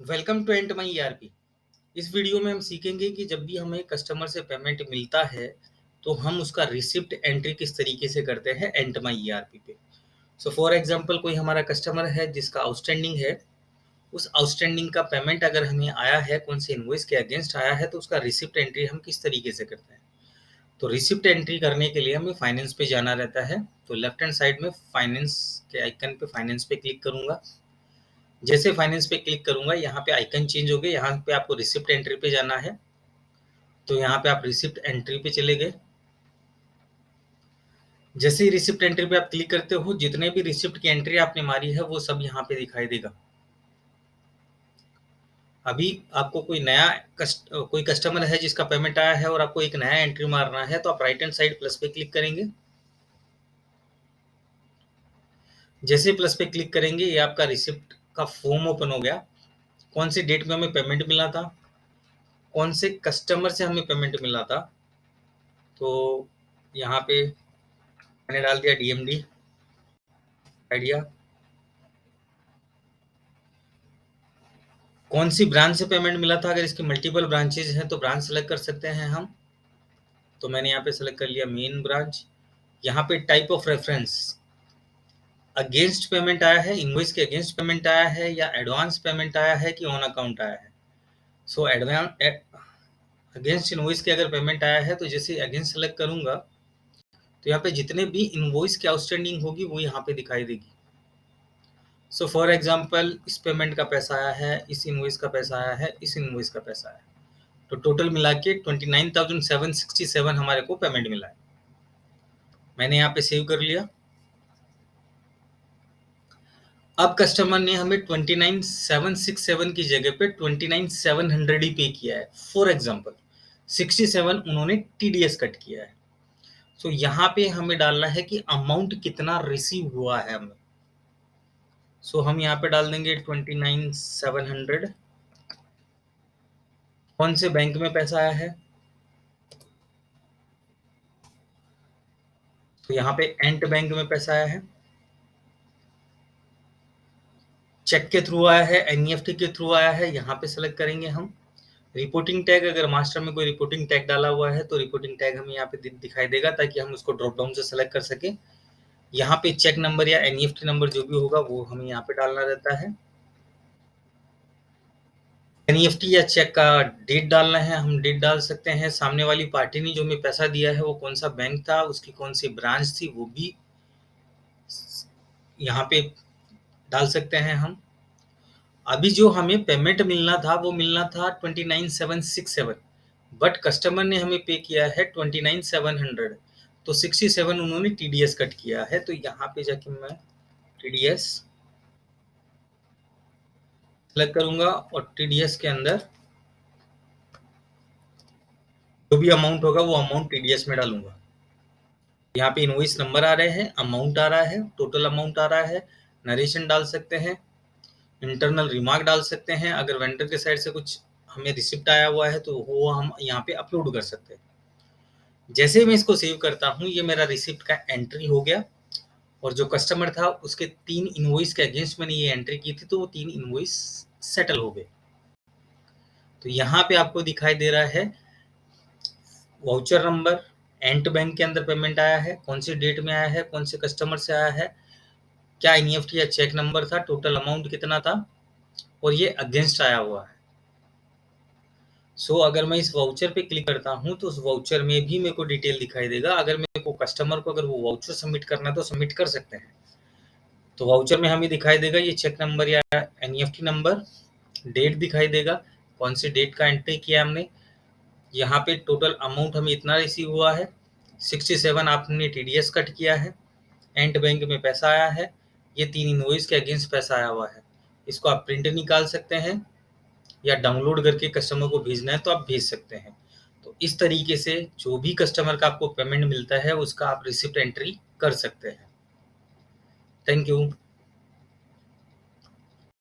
Welcome to and my ERP. इस वीडियो में हम सीखेंगे कि जब भी हमें कस्टमर से पेमेंट मिलता है तो हम उसका रिसिप्ट एंट्री किस तरीके से करते हैं एंड माई ईआरपी पे। सो फॉर एग्जांपल कोई हमारा कस्टमर है जिसका आउटस्टैंडिंग है, उस आउटस्टैंडिंग का पेमेंट अगर हमें आया है, कौन से इनवॉइस के अगेंस्ट आया है, तो उसका रिसिप्ट एंट्री हम किस तरीके से करते हैं। तो रिसिप्ट एंट्री करने के लिए हमें फाइनेंस पे जाना रहता है। तो लेफ्ट हैंड साइड में फाइनेंस के आइकन पे फाइनेंस पे क्लिक करूंगा। जैसे फाइनेंस पे क्लिक करूंगा यहाँ पे आइकन चेंज हो गए, यहाँ पे आपको रिसिप्ट एंट्री पे जाना है। तो यहाँ पे आप रिसिप्ट एंट्री पे चले गए। जैसे ही रिसिप्ट एंट्री पे आप क्लिक करते हो, जितने भी रिसिप्ट की एंट्री आपने मारी है वो सब यहाँ पे दिखाई देगा। अभी आपको कोई कस्टमर है जिसका पेमेंट आया है और आपको एक नया एंट्री मारना है, तो आप राइट हैंड साइड प्लस पे क्लिक करेंगे। जैसे प्लस पे क्लिक करेंगे ये आपका रिसिप्ट का फॉर्म ओपन हो गया। कौन सी डेट में हमें पेमेंट मिला था, कौन से कस्टमर से हमें पेमेंट मिला था, तो यहाँ पे मैंने डाल दिया डीएमडी आइडिया। कौन सी ब्रांच से पेमेंट मिला था, अगर इसकी मल्टीपल ब्रांचेज हैं तो ब्रांच सेलेक्ट कर सकते हैं हम। तो मैंने यहाँ पे सेलेक्ट कर लिया मेन ब्रांच। यहाँ पे type of reference, against payment आया है, इनवॉइस के अगेंस्ट पेमेंट आया है, या एडवांस पेमेंट आया है, कि ऑन अकाउंट आया है। सो एडवांस अगेंस्ट इनवॉइस के अगर पेमेंट आया है तो जैसे अगेंस्ट सेलेक्ट करूंगा तो यहाँ पे जितने भी इनवॉइस की आउटस्टैंडिंग होगी वो यहाँ पे दिखाई देगी। सो फॉर एग्जाम्पल इस पेमेंट का पैसा आया है, इस इनवॉइस का पैसा आया है, इस इनवॉइस का पैसा आया है, तो टोटल मिला के 29,767 हमारे को पेमेंट मिला है। मैंने यहाँ पे सेव कर लिया। अब कस्टमर ने हमें 29,767 की जगह पे 29,700 ही पे किया है। फॉर एग्जाम्पल 67 उन्होंने टीडीएस कट किया है। सो यहाँ पे हमें डालना है कि अमाउंट कितना रिसीव हुआ है हमें। सो हम यहाँ पे डाल देंगे 29,700। कौन से बैंक में पैसा आया है, तो यहाँ पे एंट बैंक में पैसा आया है। चेक के थ्रू आया है, एनईएफटी के थ्रू आया है, यहाँ पे सेलेक्ट करेंगे हम। रिपोर्टिंग टैग, अगर मास्टर में कोई रिपोर्टिंग टैग डाला हुआ है तो रिपोर्टिंग टैग हमें यहाँ पे दिखाई देगा ताकि हम उसको ड्रॉप डाउन से सेलेक्ट कर सके। यहाँ पे चेक नंबर या एनईएफटी नंबर जो भी होगा वो हमें यहाँ पे डालना रहता है। एनईएफटी या चेक का डेट डालना है, हम डेट डाल सकते हैं। सामने वाली पार्टी ने जो हमें पैसा दिया है वो कौन सा बैंक था, उसकी कौन सी ब्रांच थी, वो भी यहाँ पे डाल सकते हैं हम। अभी जो हमें पेमेंट मिलना था वो मिलना था 29,767, बट कस्टमर ने हमें पे किया है 29,700। तो 67 उन्होंने टीडीएस कट किया है। तो यहाँ पे जाके मैं टीडीएस सेलेक्ट करूंगा और टीडीएस के अंदर जो भी अमाउंट होगा वो अमाउंट टीडीएस में डालूंगा। यहाँ पे इनवॉइस नंबर आ रहे हैं, अमाउंट आ रहा है, टोटल अमाउंट आ रहा है। नरेशन डाल सकते हैं, इंटरनल रिमार्क डाल सकते हैं। अगर वेंडर के साइड से कुछ हमें रिसिप्ट आया हुआ है तो वो हम यहाँ पे अपलोड कर सकते हैं। जैसे मैं इसको सेव करता हूँ, ये मेरा रिसिप्ट का एंट्री हो गया। और जो कस्टमर था उसके 3 इनवॉइस के अगेंस्ट मैंने ये एंट्री की थी, तो वो 3 इनवॉइस सेटल हो गए। तो यहाँ पे आपको दिखाई दे रहा है वाउचर नंबर, एंट बैंक के अंदर पेमेंट आया है, कौन सी डेट में आया है, कौन से कस्टमर से आया है, क्या एनईएफटी या चेक नंबर था, टोटल अमाउंट कितना था, और ये अगेंस्ट आया हुआ है। सो अगर मैं इस वाउचर पे क्लिक करता हूँ तो उस वाउचर में भी मेरे को डिटेल दिखाई देगा। अगर मेरे को कस्टमर को अगर वो वाउचर सबमिट करना है तो सबमिट कर सकते हैं। तो वाउचर में हमें दिखाई देगा ये चेक नंबर या एनईएफटी नंबर, डेट दिखाई देगा, कौन सी डेट का एंट्री किया हमने। यहाँ पे टोटल अमाउंट हमें इतना रिसीव हुआ है, 67 आपने टीडीएस कट किया है, एंड बैंक में पैसा आया है, ये 3 इनवॉइस के अगेंस्ट पैसा आया हुआ है। इसको आप प्रिंट निकाल सकते हैं या डाउनलोड करके कस्टमर को भेजना है तो आप भेज सकते हैं। तो इस तरीके से जो भी कस्टमर का आपको पेमेंट मिलता है उसका आप रिसिप्ट एंट्री कर सकते हैं। Thank you.